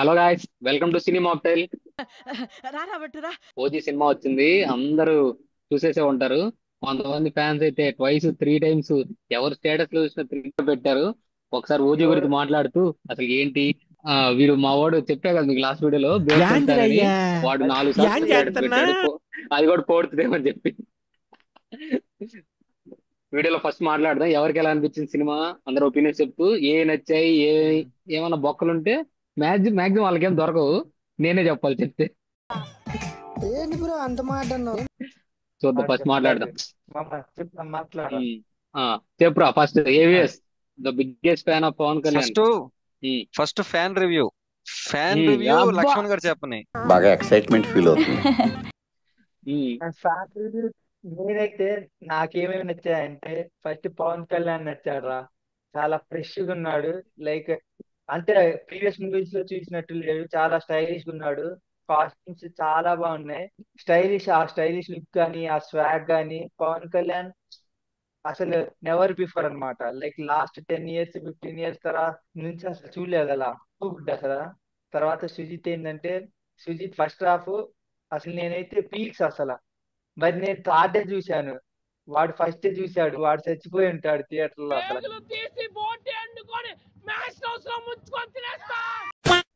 Hello guys, welcome to cinema mocktail. రారా బట్టురా. OG cinema వచ్చింది, అందరూ చూసేసే ఉంటారు. కొంతమంది ఫ్యాన్స్ అయితే ట్వైస్ 3 టైమ్స్ ఎవరు స్టేటస్ లో చూసినా 3 పెట్టారు. ఒకసారి ఓజీ ఎవరు గురించి మాట్లాడుతూ అసలు ఏంటి, వీడు మా వాడు చెప్పా కదా మీకు లాస్ట్ వీడియోలో బేవర్సన్ ఫ్యాన్ అని. యాందిరయ్యా వాడు అది 4 సార్లు యాన్ స్టేటస్ చేస్తున్నా పెట్టాడు. అది కూడా పోడుతుందేమని చెప్పి వీడియోలో ఫస్ట్ మాట్లాడదాం. ఎవరికి ఎలా అనిపించింది సినిమా, అందరు ఒపీనియన్స్ చెప్తూ ఏ నచ్చాయి, ఏమన్నా బొక్కలుంటే మ్యాక్సిమం వాళ్ళకేం దొరకవు. నేనే చెప్పాలి చెప్తే. ఏంటి బ్రో అంత మాట అన్నావు? చూద్దాం, ఫస్ట్ చెప్తాది. మాట్లాడదాం. చెప్తాం, మాట్లాడరా. ఉమ్. ఆ, చెప్పురా first. AVS the biggest fan of Pawan Kalyan. First um, first fan review అబ్బా. లక్ష్మణ్ గారు చెప్పని. బాగా ఎక్సైట్మెంట్ ఫీల్ అవుతుంది. ఉమ్, ఫ్యామిలీ నేనైతే నాకేమేమి నచ్చాయంటే ఫస్ట్ పవన్ కళ్యాణ్ నచ్చాడురా. చాలా ఫ్రెష్ గా ఉన్నాడు. లైక్ అంటే ప్రీవియస్ మూవీస్ లో చూసినట్టు లేడు, చాలా స్టైలిష్ గా ఉన్నాడు. కాస్ట్యూమ్స్ చాలా బాగున్నాయి. ఆ స్టైలిష్ లుక్ కానీ ఆ స్వాగ్ కానీ పవన్ కళ్యాణ్ అసలు నెవర్ బిఫోర్ అన్నమాట. లైక్ లాస్ట్ 10 years 15 years తర్వాత నుంచి అసలు చూడలేదు అలా. గుడ్ అసలు. తర్వాత సుజిత్ ఏంటంటే, సుజిత్ ఫస్ట్ హాఫ్ అసలు నేనైతే పీక్స్ అసలు. మరి నేను థర్డ్ డే చూశాను, వాడు ఫస్ట్ డే చూశాడు, వాడు చచ్చిపోయి ఉంటాడు థియేటర్ లో అసలు.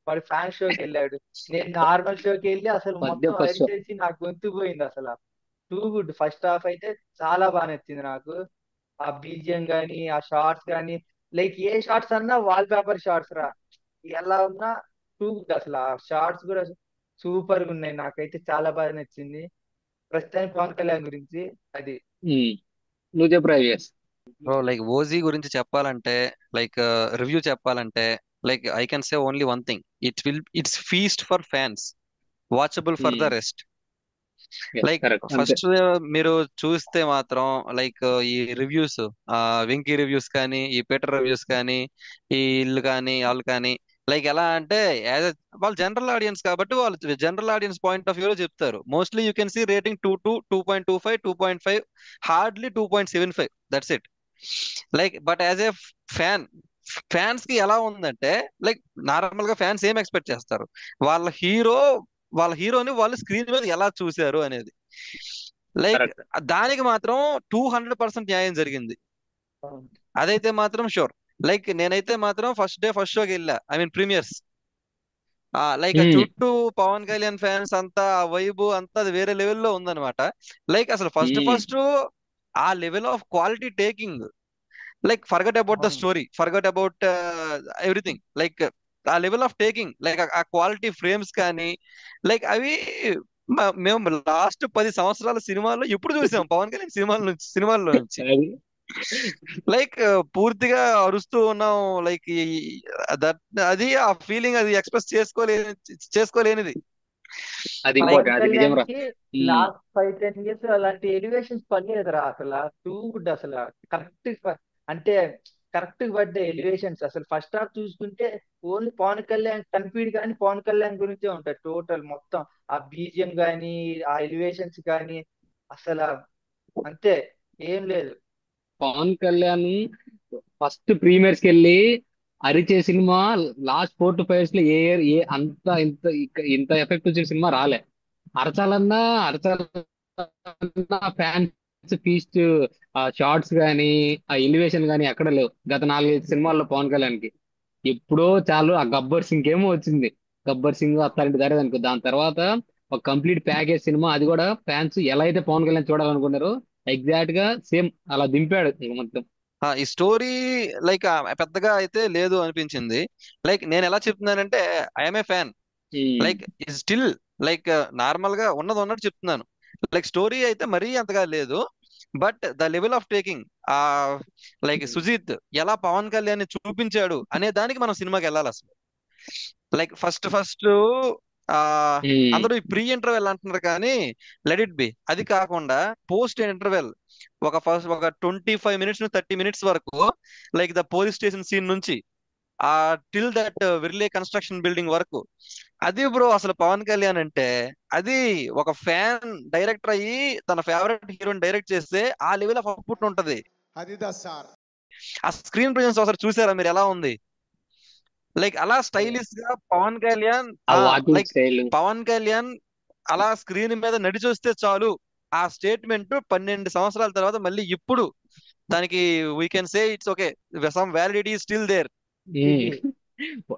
వాడు ఫ్యాన్ షోకి వెళ్ళాడు, నేను నార్మల్ షోకి వెళ్ళి అసలు పద్యం మొత్తం ఫస్ట్. అరిచేసి నాకు గొంతు పోయింది అసలు. Too good. ఫస్ట్ హాఫ్ అయితే చాలా బాగా నచ్చింది నాకు. ఆ బీజియం గానీ ఆ షార్ట్స్ గానీ, లైక్ ఏ షార్ట్స్ అన్నా వాల్ పేపర్ షార్ట్స్ రా. ఎలా ఉన్నా టూ గుడ్ అసలు. ఆ షార్ట్స్ కూడా సూపర్ గా ఉన్నాయి. నాకైతే చాలా బాగా నచ్చింది ప్రస్తుతానికి పవన్ కళ్యాణ్ గురించి అది. ఉమ్, నువ్వు చెప్పురా ఏవిఎస్. బ్రో లైక్ ఓజీ గురించి చెప్పాలంటే, లైక్ రివ్యూ చెప్పాలంటే, like I can say only one thing. It's feast for fans, watchable for the rest. Like correct, అంతే. ఫస్ట్ మీరు చూస్తే మాత్రం, లైక్ ఈ రివ్యూస్, వెంకీ రివ్యూస్ కానీ, ఈ పీటర్ రివ్యూస్ కానీ, ఈ ఇల్లు కానీ వాళ్ళు కానీ, లైక్ ఎలా అంటే వాళ్ళు జనరల్ ఆడియన్స్ కాబట్టి వాళ్ళు జనరల్ ఆడియన్స్ పాయింట్ ఆఫ్ వ్యూలో చెప్తారు. Mostly you can see rating 2.25, 2.5, hardly 2.75. That's it. Like but as a fan, fans కి ఎలా ఉందంటే, లైక్ నార్మల్ గా ఫ్యాన్స్ ఏం ఎక్స్పెక్ట్ చేస్తారు, వాళ్ళ హీరో వాళ్ళ హీరోని వాళ్ళు స్క్రీన్ మీద ఎలా చూశారు అనేది. Like correct. దానికి మాత్రం 200% న్యాయం జరిగింది. అదైతే మాత్రం షూర్. లైక్ నేనైతే మాత్రం ఫస్ట్ డే ఫస్ట్ షోకి వెళ్ళా, ఐ మీన్ ప్రీమియర్స్. లైక్ ఆ చుట్టూ పవన్ కళ్యాణ్ ఫ్యాన్స్ అంతా, ఆ వైబ్ అంతా అది వేరే లెవెల్లో ఉందన్నమాట. లైక్ అసలు ఫస్ట్ ఆ level of quality taking, like forgot about the story, forgot about everything. Like ఆ లెవెల్ ఆఫ్ టేకింగ్, లైక్ ఆ క్వాలిటీ ఫ్రేమ్స్ కానీ, లైక్ అవి మేము లాస్ట్ 10 సంవత్సరాల సినిమాల్లో ఎప్పుడు చూసాం పవన్ కళ్యాణ్ సినిమాల్లో నుంచి. అది లైక్ పూర్తిగా అరుస్తూ ఉన్నాం. లైక్ అది ఆ ఫీలింగ్ అది ఎక్స్ప్రెస్ చేసుకోలేనిది. అది లైక్ ఇంకోటి, పవన్ అది కళ్యాణ్ నిజంరా. కి లాస్ట్ 5 10 years అలాంటి ఎలివేషన్స్ పడలేదురా అసలు. టూ గుడ్ అసలు. కరెక్ట్. అంటే కరెక్ట్ పడ్డ ఎలివేషన్స్ అసలు. ఫస్ట్ హాఫ్ చూసుకుంటే ఓన్లీ పవన్ కళ్యాణ్ కనిపీడు కానీ పవన్ కళ్యాణ్ గురించే ఉంటాయి టోటల్ మొత్తం. ఆ బీజియం గానీ ఆ ఎలివేషన్స్ కానీ అసలు అంతే, ఏం లేదు. పవన్ కళ్యాణ్ ఫస్ట్ ప్రీమియర్స్ కి వెళ్ళి అరిచే సినిమా లాస్ట్ 4 to 5 years లో ఏ అంత ఇంత ఇంత ఎఫెక్ట్ వచ్చిన సినిమా రాలే. అరచాలన్నా ఫ్యాన్స్ ఫీస్ట్. ఆ షార్ట్స్ గానీ, ఆ ఎలివేషన్ గానీ ఎక్కడ లేవు గత 4 5 సినిమాల్లో పవన్ కళ్యాణ్ కి. ఎప్పుడో చాలు ఆ గబ్బర్ సింగ్ ఏమో వచ్చింది. గబ్బర్ సింగ్ అత్తారింటి దారేది అనుకో, దాని తర్వాత ఒక కంప్లీట్ ప్యాకేజ్ సినిమా. అది కూడా ఫ్యాన్స్ ఎలా అయితే పవన్ కళ్యాణ్ చూడాలనుకున్నారో ఎగ్జాక్ట్ గా సేమ్ అలా దింపాడు ఇక మొత్తం. ఈ స్టోరీ లైక్ పెద్దగా అయితే లేదు అనిపించింది. లైక్ నేను ఎలా చెప్తున్నానంటే, I'm a fan. Um, like still, like normal గా ఉన్నది ఉన్నట్టు చెప్తున్నాను. లైక్ స్టోరీ అయితే మరీ అంతగా లేదు, but the level of taking, ఆ లైక్ సుజిత్ ఎలా పవన్ కళ్యాణ్ ని చూపించాడు అనే దానికి మనం సినిమాకి వెళ్ళాలి అసలు. లైక్ ఫస్ట్ ఆ ఉమ్, అందరూ ఈ ప్రీ ఇంటర్వెల్ అంటున్నారు కానీ, లెట్ ఇట్ బి. అది కాకుండా పోస్ట్ ఇంటర్వెల్ ఒక 25 minutes ను 30 minutes వరకు, like the police station scene నుంచి ఆ టిల్ దట్ విర్లే కన్స్ట్రక్షన్ బిల్డింగ్ వరకు, అది బ్రో అసలు పవన్ కళ్యాణ్ అంటే, అది ఒక ఫ్యాన్ డైరెక్టర్ అయ్యి తన ఫేవరెట్ హీరోని డైరెక్ట్ చేస్తే ఆ లెవెల్ ఆఫ్ అవుట్పుట్ ఉంటది. అదిదా సార్. ఆ స్క్రీన్ ప్రెజెన్స్ ఒకసారి చూసారా మీరు ఎలా ఉంది? లైక్ అలా స్టైలిష్ గా పవన్ కళ్యాణ్ ఆ walking like style. Pawan Kalyan అలా స్క్రీన్ మీద నడిచి వస్తే చాలు, ఆ స్టేట్మెంట్ 12 సంవత్సరాల తర్వాత మళ్ళీ ఇప్పుడు దానికి we can say it's okay, some validity still there. ఇది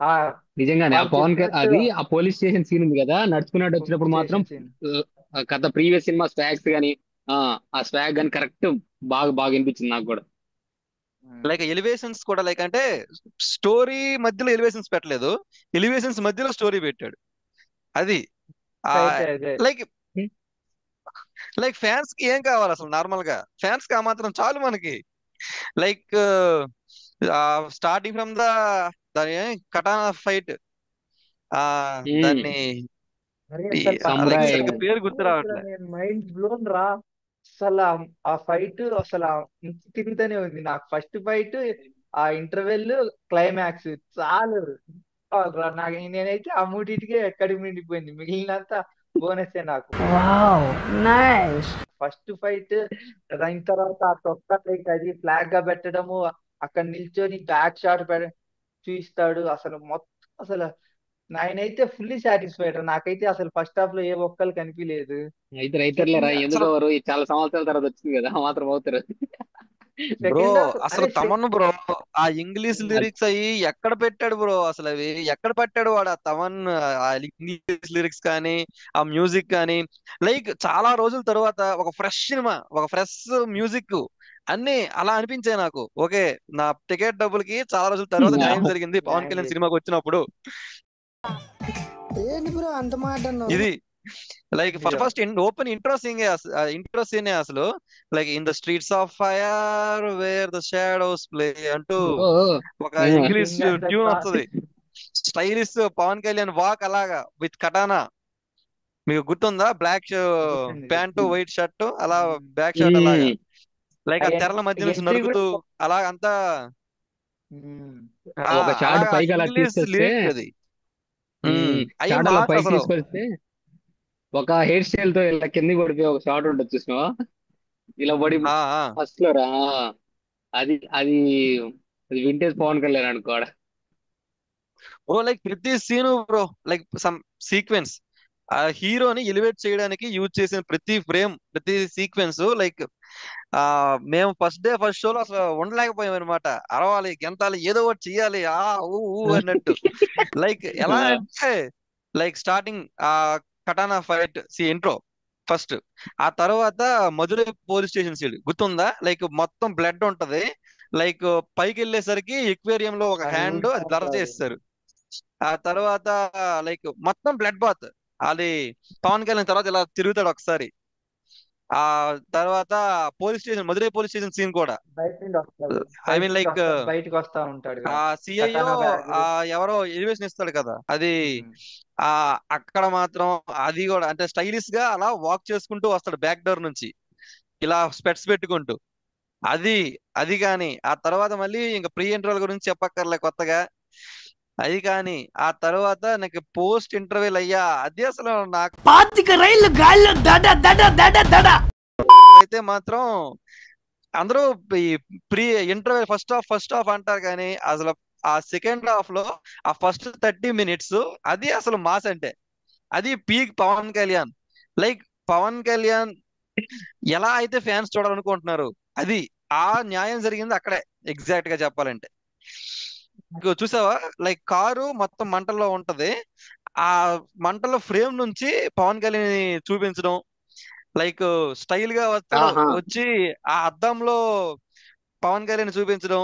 ఆ నిజంగానే ఆ వాళ్ళు పవన్ చెప్పినట్టు అది ఆ పోలీస్ స్టేషన్ సీన్ ఉంది కదా, నడుచుకున్నట్టు వచ్చినప్పుడు మాత్రం స్టేషన్ సీన్ కథ ప్రీవియస్ సినిమా స్వాగ్స్ గానీ ఆ స్వాగ్ గానీ కరెక్ట్ బాగా బాగా అనిపించింది నాకు కూడా. లైక్ ఎలివేషన్స్ కూడా లైక్ అంటే స్టోరీ మధ్యలో ఎలివేషన్స్ పెట్టలేదు, ఎలివేషన్స్ మధ్యలో స్టోరీ పెట్టాడు. అది ఆ అయితే అదే లైక్ లైక్ ఫ్యాన్స్ కి ఏం కావాలి అసలు, నార్మల్ గా ఫ్యాన్స్ కి ఆ మాత్రం చాలు మనకి. లైక్ స్టార్టింగ్ ఫ్రమ్ దాని కటానా ఫైట్, ఆ దాన్ని అరే అసలు ఫస్ట్ లైక్ సమురాయ్. ఫైట్ సరిగ్గా పేరు గుర్తు అసలు రావట్లే. నేను మైండ్ బ్లోన్ రా. అసలు ఆ ఫైట్ అసలు ఇంచు తిరుగుతూనే ఉంది నాకు. ఫస్ట్ ఫైట్, ఆ ఇంటర్వెల్, క్లైమాక్స్ చాలు రా. నాకు నేనైతే ఆ మూడింటికే ఎక్కడి మిండిపోయింది, మిగిలినంతా బోనసే నాకు. Wow nice. ఫస్ట్ ఫైట్ అయిన తర్వాత ఆ తొక్క లైక్ అది ఫ్లాగ్ గా పెట్టడము, అక్కడ నిల్చొని బ్యాక్ షాట్ చూపిస్తాడు. అసలు మొత్తం అసలు నేనైతే ఫుల్లీ సాటిస్ఫైడ్. నాకైతే అసలు ఫస్ట్ హాఫ్ లో ఏ ఒక్కరు కనిపించలేదు. అయితే రైతర్లేరా, సెకండ్ ఎందుకు అసలు ఎవరు ఈ చాలా సంవత్సరాల తర్వాత వచ్చింది కదా ఆ మాత్రం అవుతారు. బ్రో సెకండ్ హాఫ్ అసలు అరే తమన్ బ్రో ఆ ఇంగ్లీష్ లిరిక్స్ అయ్యి ఎక్కడ పెట్టాడు బ్రో, అసలు అవి ఎక్కడ పెట్టాడు వాడు, ఆ తమన్ ఆ ఇంగ్లీష్ లిరిక్స్ కానీ ఆ మ్యూజిక్ కానీ. లైక్ చాలా రోజుల తర్వాత ఒక ఫ్రెష్ సినిమా, ఒక ఫ్రెష్ మ్యూజిక్, అన్ని అలా అనిపించాయి నాకు. ఓకే, నా టికెట్ డబ్బులకి చాలా రోజుల తర్వాత న్యాయం జరిగింది పవన్ న్యాయం కళ్యాణ్ చేసి సినిమాకి వచ్చినప్పుడు. ఏంటి బ్రో అంత మాట అన్నావు? ఇది like bro first open intro scene అసలు, like in the streets of fire where the shadows play అంటూ బ్రో ఒక English king and the tune వస్తది. స్టైలిష్ పవన్ కళ్యాణ్ వాక్ అలాగా విత్ కటానా, మీకు గుర్తుందా? బ్లాక్ ప్యాంటు వైట్ షర్ట్ అలా బ్యాక్ షాట్ అలాగా, like ఆ తెరల మధ్య నుంచి ఎంట్రీ కూడా నరుకుతూ అలాగంతా ఒక షాట్ అలాగా పైకి అలా ఇంగ్లీష్ తీసుకొస్తే, లిరిక్ అది. అవి షాట్ అలా మాస్ పైకి అసలు. తీసుకొస్తే ఒక హెయిర్ స్టైల్ తో ఇలా కిందకి పడిపోయి ఒక షాట్ ఉంటుంది చూసినావా, ఇలా పడి ఆ ఆ ఫస్ట్ లో రా. అది అది అది వింటేజ్ పవన్ కళ్యాణ్ అనుకోడ. ఓ లైక్ ప్రతి scene bro, like some sequence ఆ హీరోని ఎలివేట్ చేయడానికి యూజ్ చేసిన ప్రతి ఫ్రేమ్, ప్రతి సీక్వెన్స్ లైక్ ఆ మేము ఫస్ట్ షోలో అసలు ఉండలేకపోయాం అనమాట. అరవాలి, గెంతాలి, ఏదో ఒకటి చెయ్యాలి, ఊ అన్నట్టు. లైక్ ఎలా అంటే లైక్ స్టార్టింగ్ ఆ కటానా ఫైట్ ఇంట్రో ఫస్ట్, ఆ తర్వాత మధురై పోలీస్ స్టేషన్ సీడ్ గుర్తుందా? లైక్ మొత్తం బ్లడ్ ఉంటది, లైక్ పైకి వెళ్ళేసరికి ఎక్వేరియం లో ఒక అది హ్యాండ్ అది బ్లర్ ఊగిపోతాడు. చేస్తారు. ఆ తర్వాత లైక్ మొత్తం బ్లడ్ బాత్, అది పవన్ కళ్యాణ్ తర్వాత ఇలా తిరుగుతాడు ఒకసారి. ఆ తర్వాత మధురై పోలీస్ స్టేషన్ సీన్ కూడా, బయట నుండి వస్తాడు, ఐ మీన్ లైక్ బయటకు వస్తా ఉంటాడుగా, ఆ సిఐఓ కటానా బ్యాగ్. ఆ ఎవరో ఎలివేషన్ ఇస్తాడు కదా అది, ఆ అక్కడ మాత్రం అది కూడా అంటే స్టైలిష్ గా అలా వాక్ చేసుకుంటూ వస్తాడు బ్యాక్ డోర్ నుంచి, ఇలా స్పెట్స్ పెట్టుకుంటూ. అది అది కానీ ఆ తర్వాత మళ్ళీ ఇంకా ప్రీ ఇంటర్వెల్ గురించి చెప్పక్కర్లే కొత్తగా. అది కానీ ఆ తర్వాత నాకు పోస్ట్ ఇంటర్వెల్ అయ్యా, అది అసలు నాకు పాతిక రైళ్లు గాల్లో దడ దడ దడ దడ. అయితే మాత్రం అందరూ ఈ ప్రీ ఇంటర్వెల్ ఫస్ట్ హాఫ్ అంటారు కానీ అసలు ఆ సెకండ్ హాఫ్ లో ఆ ఫస్ట్ 30 మినిట్స్ అది అసలు మాస్ అంటే, అది పీక్ పవన్ కళ్యాణ్. లైక్ పవన్ కళ్యాణ్ ఎలా అయితే ఫ్యాన్స్ చూడాలనుకుంటున్నారు, అది ఆ న్యాయం జరిగింది అక్కడే, ఎగ్జాక్ట్ గా చెప్పాలంటే. ఇగో చూసావా, లైక్ కారు మొత్తం మంటల్లో ఉంటది, ఆ మంటల్లో ఫ్రేమ్ నుంచి పవన్ కళ్యాణ్ చూపించడం, లైక్ స్టైల్ గా వస్తాడు ఆహా. వచ్చి ఆ అద్దంలో పవన్ కళ్యాణ్ చూపించడం.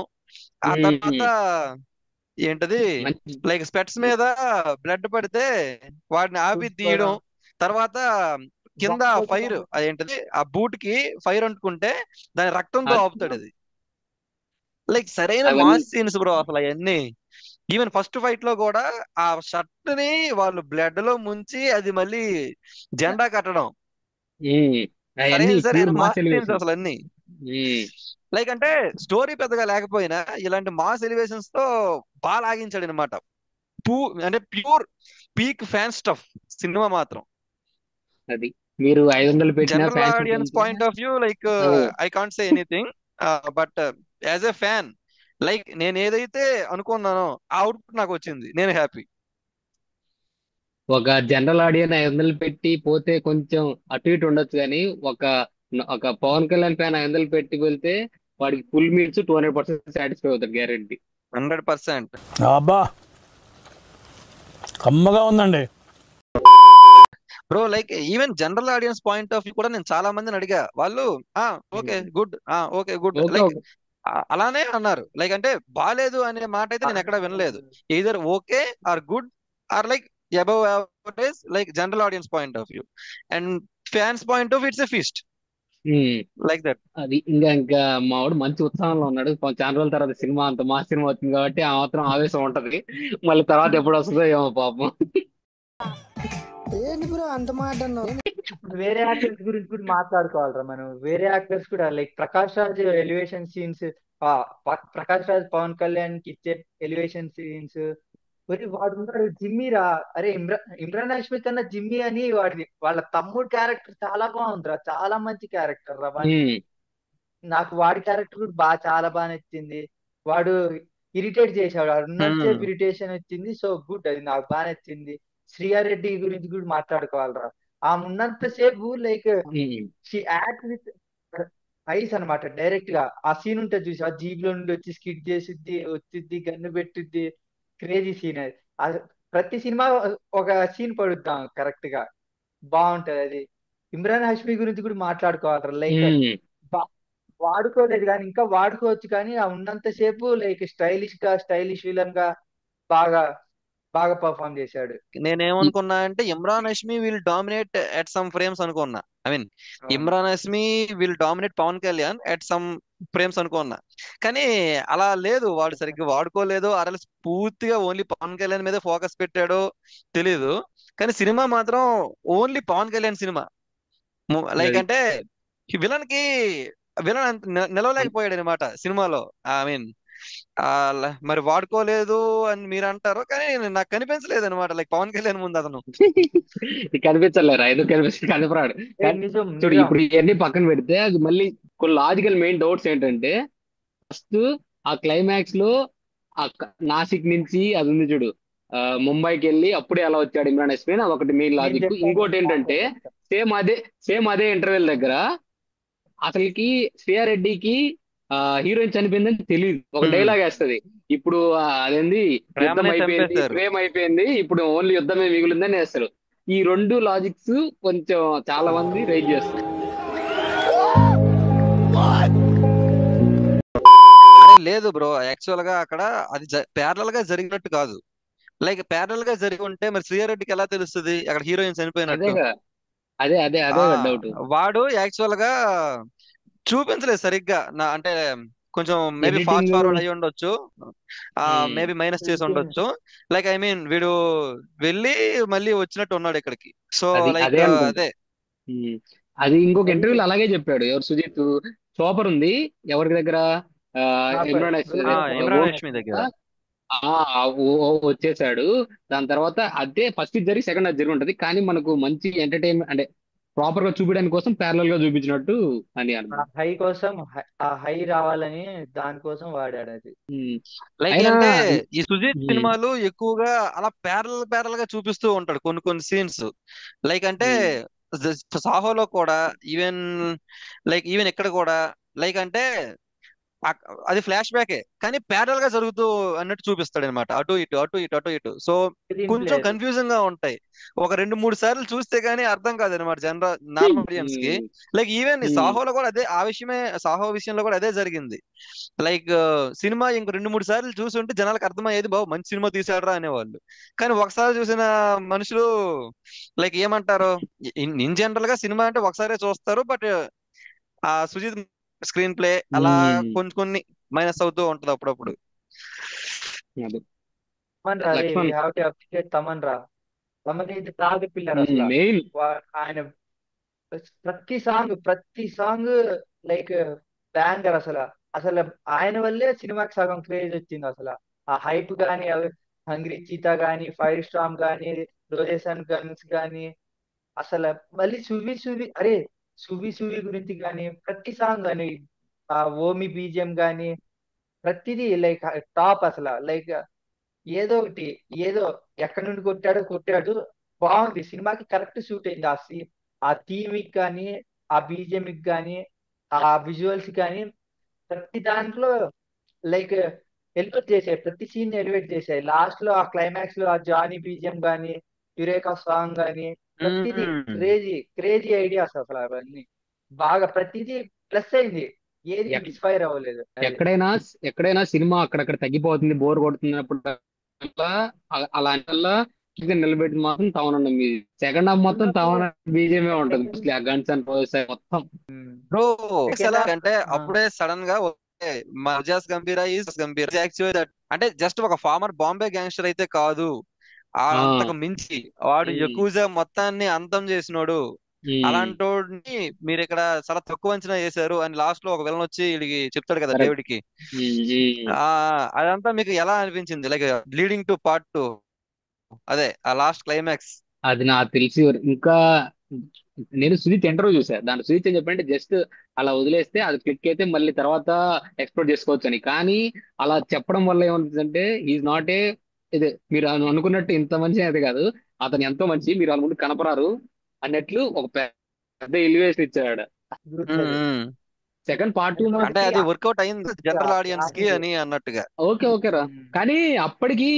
ఆ తర్వాత ఉమ్, ఏంటది, మంచి. లైక్ స్పెట్స్ మీద బ్లడ్ పడితే వాటిని ఆపి చూసుకోవడం, తీయడం. తర్వాత కింద ఫైర్ అదేంటది ఆ బూట్ కి ఫైర్ అంటుకుంటే దాని రక్తంతో ఆపుతాడు అది. లైక్ సరైన అవన్నీ మాస్ సీన్స్ బ్రో అసలు అవన్నీ. ఈవెన్ ఫస్ట్ ఫైట్ లో కూడా ఆ షర్ట్ ని వాళ్ళు బ్లడ్ లో ముంచి అది మళ్ళీ జెండా కట్టడం, అవన్నీ సరైన pure mass mass scenes elevation. అసలు అన్ని. లైక్ అంటే స్టోరీ పెద్దగా లేకపోయినా ఇలాంటి మాస్ ఎలివేషన్స్ తో బాగా లాగించాడు అనమాట. పూ అంటే pure peak fan stuff cinema మాత్రం. అది మీరు 500 పెట్టిన general fans audience point of view like I can't say anything, but as a fan like నేను ఏదైతే అనుకున్నానో ఆ అవుట్పుట్ నాకు వచ్చింది, నేను హ్యాపీ. ఒక జనరల్ ఆడియన్స్ 500 పెట్టి పోతే కొంచెం అటు ఇటు ఉండొచ్చు కానీ ఒక ఒక పవన్ కళ్యాణ్ ఫ్యాన్ 500 పెట్టి వెళ్తే వాడికి ఫుల్ మీల్స్ 200% సాటిస్ఫై అవుతాడు గ్యారంటీ. 100%. అబ్బా కమ్మగా ఉందండి. Bro like even general audience point of view కూడా నేను చాలా మందిని అడిగా, వాళ్ళు okay good, okay good, okay like okay. అలానే అన్నారు. లైక్ అంటే బాలేదు అనే మాట అయితే నేను ఎక్కడ వినలేదు. Either okay or good or like above average, like general audience point of view. And fans point of it's a feast, um. Like that. అది ఇంకా మా వాడు మంచి ఉత్సాహంలో ఉన్నాడు. చాలా రోజుల తర్వాత సినిమా అంత మా సినిమా వచ్చింది కాబట్టి ఆ మాత్రం ఆవేశం ఉంటది. మళ్ళీ తర్వాత ఎప్పుడు వస్తుందో ఏమో పాపం. ఏంటి బ్రో అంత మాట అన్నావు? ఇప్పుడు వేరే యాక్టర్స్ గురించి కూడా మాట్లాడుకోవాలరా మనం. వేరే యాక్టర్స్ కూడా like Prakash Raj elevation scenes, Prakash Raj Pawan Kalyan కి ఇచ్చే ఎలివేషన్ సీన్స్. వాడు ఉన్నాడు జిమ్మీ రా. అరే ఇమ్రాన్ హాష్మి కన్నా జిమ్మీ అని వాడిది వాళ్ళ తమ్ముడు క్యారెక్టర్ చాలా బాగుందిరా, చాలా మంచి క్యారెక్టర్ రా వాడి. ఉమ్. నాకు వాడి క్యారెక్టర్ కూడా చాలా బాగా నచ్చింది. వాడు ఇరిటేట్ చేశాడు, వాడు ఉన్నంతసేపు ఇరిటేషన్ వచ్చింది. సో గుడ్, అది నాకు బాగా నచ్చింది. శ్రీయారెడ్డి గురించి కూడా మాట్లాడుకోవాలరా. ఆమె ఉన్నంతసేపు like um. She act with ice అన్నమాట. డైరెక్ట్ గా ఆ సీన్ ఉంటుంది చూసి, ఆ జీప్ లో నుండి వచ్చి స్కిట్ చేసిద్ది, వచ్చిద్ది, గన్ను పెట్టిద్ది. క్రేజీ సీన్ అది. అది ప్రతి సినిమా ఒక సీన్ పడుద్దాం కరెక్ట్ గా, బాగుంటది అది. ఇమ్రాన్ హాష్మి గురించి కూడా మాట్లాడుకోవాలి లైక్ ఉమ్. వాడుకోలేదు కానీ ఇంకా వాడుకోవచ్చు, కానీ ఆ ఉన్నంతసేపు లైక్ స్టైలిష్ విలన్ గా బాగా బాగా పర్ఫామ్ చేశాడు. నేనేమనుకున్నా అంటే Emraan Hashmi will dominate at some frames అనుకున్నా. ఐ మీన్ అవును. Emraan Hashmi will dominate Pawan Kalyan at some frames అనుకున్నా. కానీ అలా లేదు, వాడు సరిగ్గా వాడుకోలేదు, అరల్స్ పూర్తిగా ఓన్లీ పవన్ కళ్యాణ్ మీద ఫోకస్ పెట్టాడో తెలీదు. కానీ సినిమా మాత్రం ఓన్లీ పవన్ కళ్యాణ్ సినిమా. లైక్ అది అంటే విలన్ కి విలన్ అంత నిలవలేకపోయాడు అనమాట సినిమాలో. ఐ మీన్ మరి వాడుకోలేదు అని మీరు అంటారు, కానీ నాకు కనిపించలేదు అనమాట లైక్ పవన్ కళ్యాణ్ ముందు అతను. కనిపించలేరా? ఎందుకు కనిపరాడు. కానీ నిజం చూడు, నిజం. ఇప్పుడు ఇవన్నీ పక్కన పెడితే అది మళ్ళీ కొన్ని లాజికల్ మెయిన్ డౌట్స్ ఏంటంటే, ఫస్ట్ ఆ క్లైమాక్స్ లో నాసిక్ నుంచి అది ఉంది చూడు, ముంబైకి వెళ్ళి అప్పుడే ఎలా వచ్చాడు ఇమ్రాన్ హస్మి అని ఒకటి మెయిన్ నేను లాజిక్. చెప్తాను, ఇంకోటి ఏంటంటే సేమ్ అదే సేమ్ అదే ఇంటర్వెల్ దగ్గర అసలుకి శ్రేయారెడ్డికి హీరోయిన్ చనిపోయిందని తెలియదు, ఒక డైలాగ్ వేస్తది. ఇప్పుడు అదేంది, యుద్ధం ప్రేమనే అయిపోయింది, చంపేశారు. ప్రేమ అయిపోయింది, ఇప్పుడు ఓన్లీ యుద్ధమే మిగిలిందని వేస్తారు. ఈ రెండు లాజిక్స్ కొంచెం చాలా మంది రైజ్ చేస్తారు. అరే లేదు బ్రో, యాక్చువల్ గా అక్కడ అది ప్యారలల్ గా జరిగినట్టు కాదు. లైక్ ప్యారలల్ గా జరిగి ఉంటే మరి శ్రీయారెడ్డికి ఎలా తెలుస్తుంది అక్కడ హీరోయిన్ చనిపోయినట్టు? అదేగా, అదే ఆ డౌట్. వాడు యాక్చువల్ గా చూపించలేదు సరిగ్గా. అంటే కొంచెం మేబీ ఫాస్ట్ ఎడిటింగ్. ఫార్వర్డ్ అయ్యి ఉండొచ్చు, మేబీ మైనస్ చేసి ఉండొచ్చు. లైక్ ఐ మీన్ వీడు వెళ్ళి మళ్ళీ వచ్చినట్టు ఉన్నాడు ఇక్కడికి. సో లైక్ అదే అనుకుంటా. అదే. ఉమ్. అది ఇంకొక అది ఇంటర్వ్యూలో అలాగే చెప్పాడు. ఎవరు, సుజిత్. సూపర్ ఉంది ఎవరి దగ్గర, ఆ, ఇమ్రాన్ హష్మి ఇమ్రాన్ హష్మి దగ్గర. వచ్చేసాడు. దాని తర్వాత అదే ఫస్ట్ ఇది జరిగి సెకండ్ అది జరిగి ఉంటది, కానీ మనకు మంచి ఎంటర్టైన్మెంట్ అంటే ప్రాపర్ గా చూపించడానికి కోసం ప్యారలల్ గా చూపించినట్టు అని ఆ అర్థం. హై కోసం, ఆ హై రావాలని దానికోసం వాడాడు అది. ఉమ్. లైక్ అయినా అంటే ఈ సుజిత్ ఉమ్, సినిమాలు ఎక్కువగా అలా ప్యారల్ గా చూపిస్తూ ఉంటాడు కొన్ని కొన్ని సీన్స్. లైక్ అంటే సాహోలో కూడా, ఈవెన్ లైక్ ఈవెన్ ఇక్కడ కూడా, లైక్ అంటే అది ఫ్లాష్ బ్యాకే కానీ ప్యారల్ గా జరుగుతూ అన్నట్టు చూపిస్తాడు అనమాట, అటు ఇటు అటు ఇటు అటు ఇటు. సో స్క్రీన్ ప్లే కొంచెం అది. కన్ఫ్యూజింగ్ గా ఉంటాయి. ఒక 2-3 సార్లు చూస్తే గానీ అర్థం కాదు అనమాట నార్మల్ ఆడియన్స్ కి. ఉమ్, లైక్ ఈవెన్ ఈ ఉమ్, సాహోలో కూడా అదే, ఆ విషయమే సాహో విషయంలో కూడా అదే జరిగింది. లైక్ సినిమా ఇంక 2-3 సార్లు చూసి ఉంటే జనాలకు అర్థమయ్యేది, బాబు మంచి సినిమా తీసాడరా అనేవాళ్ళు. కానీ ఒకసారి చూసిన మనుషులు లైక్ ఏమంటారు, ఇన్ జనరల్ గా సినిమా అంటే ఒకసారే చూస్తారు. బట్ ఆ సుజిత్ స్క్రీన్ ప్లే అలా ఉమ్. కొన్ని కొన్ని మైనస్ అవుతూ ఉంటది అప్పుడప్పుడు. అదే. తమన్ రా, రే వి లక్ష్మణ్ హావ్ టు అప్రిషియేట్ తమన్ రా. తమన్ ఇది టాప్ పిల్లర్ అసలు. మెయిన్. ఆయన ప్రతి సాంగ్ లైక్ బ్యాంగర్ అసలు. అసలు ఆయన వల్లే సినిమాకి సగం క్రేజ్ వచ్చింది అసలు. ఆ హైప్ గానీ, హంగ్రీ చీతా గానీ, ఫైర్ స్టామ్ గానీ, రోజెస్ అండ్ గన్స్ గానీ, అసలు మళ్ళీ సువి సువి గురించి గానీ, ప్రతి సాంగ్ గానీ, ఆ ఓమి బీజిఎం గానీ, ప్రతిదీ లైక్ టాప్ అసలు లైక్ ఏదో ఒకటి ఏదో ఎక్కడి నుండి కొట్టాడో కొట్టాడు. బాగుంది, సినిమాకి కరెక్ట్ సూట్ అయింది. ఆ థీమిక్ కానీ, ఆ బీజిఎంకి కానీ, ఆ విజువల్స్ కానీ, ప్రతి దాంట్లో లైక్ ఎలివేట్ చేసాయి. ప్రతి సీన్ ఎలివేట్ చేసాయి. లాస్ట్ లో ఆ క్లైమాక్స్ లో ఆ జానీ బీజిఎం గానీ, యురేకా సాంగ్ గానీ, ప్రతిదీ మ్మ్. క్రేజీ క్రేజీ ఐడియాస్ అసలు అవన్నీ బాగా ప్రతిదీ ప్లస్ అయింది. ఏది ఎక్- మిస్ఫైర్ అవ్వలేదు అది. ఎక్కడైనా ఎక్కడైనా సినిమా అక్కడక్కడ తగ్గిపోతుంది, బోర్ కొడుతున్నప్పుడు అలాంటి నిలబెట్టి మాత్రం తవనండి మ్యూజిక్. సెకండ్ హాఫ్ మొత్తం ఉన్నప్పుడు తవన బీజియమే ఉంటుంది. సెకండ్ మోస్ట్లీ ఆ గన్స్ అండ్ రోజెస్ మొత్తం. బ్రో సెకండ్ హాఫ్ ఎలాగంటే అప్పుడే సడన్ గా ఓకే మర్జాస్ గంభీరా ఈజ్ గంభీర్ యాక్చువల్ అంటే జస్ట్ ఒక ఫార్మర్ బాంబే గ్యాంగ్స్టర్ అయితే కాదు, ఆ అంతకు మించి వాడు ఉమ్, యకూజా మొత్తాన్ని అంతం చేసినోడు. ఉమ్, అలాంటోడిని మీరు ఇక్కడ చాలా తక్కువ అంచనా వేశారు అని లాస్ట్ లో ఒక విలన్ వచ్చి వీడికి చెప్తాడు కదా కరెక్ట్. డేవిడ్ కి. ఉమ్, ఉమ్. ఆ అదంతా మీకు ఎలా అనిపించింది, లైక్ లీడింగ్ టు పార్ట్ 2, అదే ఆ లాస్ట్ క్లైమాక్స్. అది నాకు తెలిసి ఇంకా నేను సుజిత్ ఇంటర్వ్యూ చూసా. దాంట్లో సుజిత్ ఏం చెప్పంటే జస్ట్ అలా వదిలేస్తే అది క్లిక్ అయితే మళ్ళీ తర్వాత ఎక్స్ప్లోర్ చేసుకోవచ్చు అని. కానీ అలా చెప్పడం వల్ల ఏమవుతుందంటే ఈజ్ నాట్ ఏ ఇది మీరు అనుకున్నట్టు ఇంత మంచి అయితే కాదు, అతను ఎంతో మంచి, మీరు వాళ్ళ ముందు కనపరారు అన్నట్లు ఒక పెద్ద ఎలివేషన్ ఇచ్చాడు. అది సెకండ్ పార్ట్ 2 అంటే ఎందుకంటే అది వర్కౌట్ అయింది జనరల్ ఆడియన్స్ కి అని అన్నట్టుగా. ఓకే ఓకే రా. కానీ అప్పటికి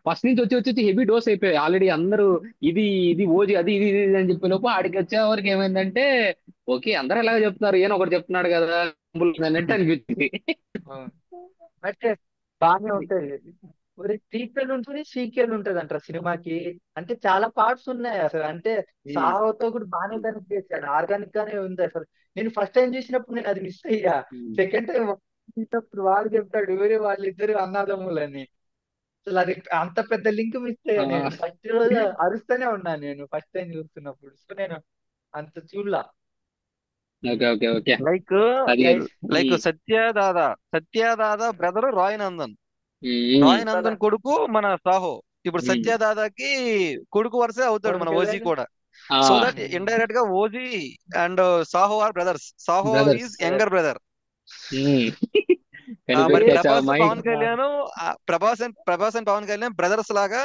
ఫస్ట్ నుంచి వచ్చి హెవీ డోస్ అయిపోయాయి ఆల్రెడీ అందరూ. ఇది ఇది ఓజీ అది ఇది ఇది అని చెప్పే లోపు ఆడికి వచ్చే వరకు ఏమైందంటే ఓకే అందరూ ఎలాగ చెప్తున్నారు, ఈయన ఒకటి చెప్తున్నాడు కదా అన్నట్టు అనిపించింది. బట్ బాగానే ఉంటది. మరి సీక్వెల్ ఉంటుంది, సీక్వెల్ ఉంటది అంటారు సినిమాకి. అంటే చాలా పార్ట్స్ ఉన్నాయి అసలు. అంటే సాహోతో కూడా బాగానే కనెక్ట్ చేశాడు, ఆర్గానిక్ గానే ఉంది అసలు. నేను ఫస్ట్ టైం చూసినప్పుడు నేను అది మిస్ అయ్యా. సెకండ్ టైం చూసినప్పుడు వాడు చెప్తాడు వేరే వాళ్ళిద్దరు అన్నదమ్ములని. అసలు అది అంత పెద్ద లింక్ మిస్ అయ్యా. నేను ఫస్ట్ రోజు అరుస్తూనే ఉన్నాను నేను ఫస్ట్ టైం చూస్తున్నప్పుడు. సో నేను అంత చూడలా. Okay okay okay. లైక్ అది guys like Satyadada brother Roy Nandan, Roy Nandan కొడుకు మన సాహో. ఇప్పుడు సత్యదాదాకి కొడుకు వరుసే అవుతాడు పవన్ మన ఓజీ కళ్యాణ్ కూడా. సో దట్ ఇండైరెక్ట్ గా OG and Saaho are brothers. Saaho brothers is younger brother. మరి కనిపెట్టేశావు Prabhas mic. Pawan Kalyan, Prabhas and Pawan Kalyan brothers లాగా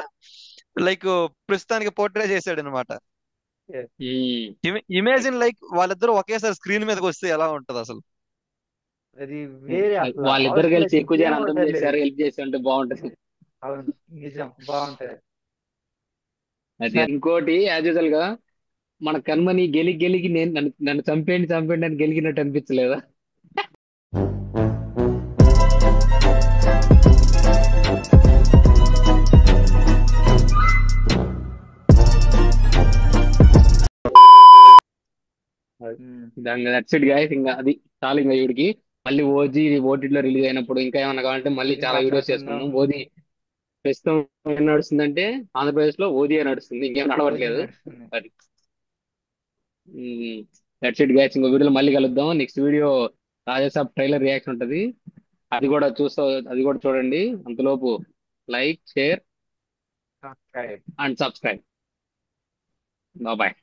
లైక్ ప్రస్తుతానికి పోర్ట్రే చేశాడు అనమాట. ఇమేజిన్ లైక్ వాళ్ళిద్దరూ ఒకేసారి స్క్రీన్ మీదకి వస్తే ఎలా ఉంటది అసలు. అది వేరే అసలు వాళ్ళిద్దరు అవసరం కలిసి లేదు, ఎక్కువ ఇంకేం జనం అర్థం అవసరం లేదు. చేశారు, హెల్ప్ చేసి ఉంటే బాగుంటది. అవును, నిజం బాగుంటది. అది ఇంకోటి యాజ్ యూజువల్ గా మన కన్మని గెలికి నేను నన్ను చంపేయండి అని గెలికినట్టు అనిపించలేదా? That's it guys. ఇంకా అది చాలు. ఇంకా వీడికి మళ్ళీ ఓజీ ఓటీటీలో రిలీజ్ అయినప్పుడు ఇంకా ఏమన్నా కావాలంటే మళ్ళీ మళ్ళీ చాలా వీడియోస్ మాట్లాడుకుందాం. చేసుకుందాం. ఓజీ ప్రస్తుతం ఏం నడుస్తుందంటే ఆంధ్రప్రదేశ్ లో ఓజీ నడుస్తుంది, ఇంకేం ఓజీ నడవట్లేదు. నడుస్తుంది. అది దట్స్ ఇట్ గైస్. ఇంకో వీడియోలో మళ్ళీ కలుద్దాం. Next video Raja Saab trailer reaction ఉంటది, అది కూడా అది కూడా చూడండి. అంతలోపు like, share subscribe. And subscribe. Bye.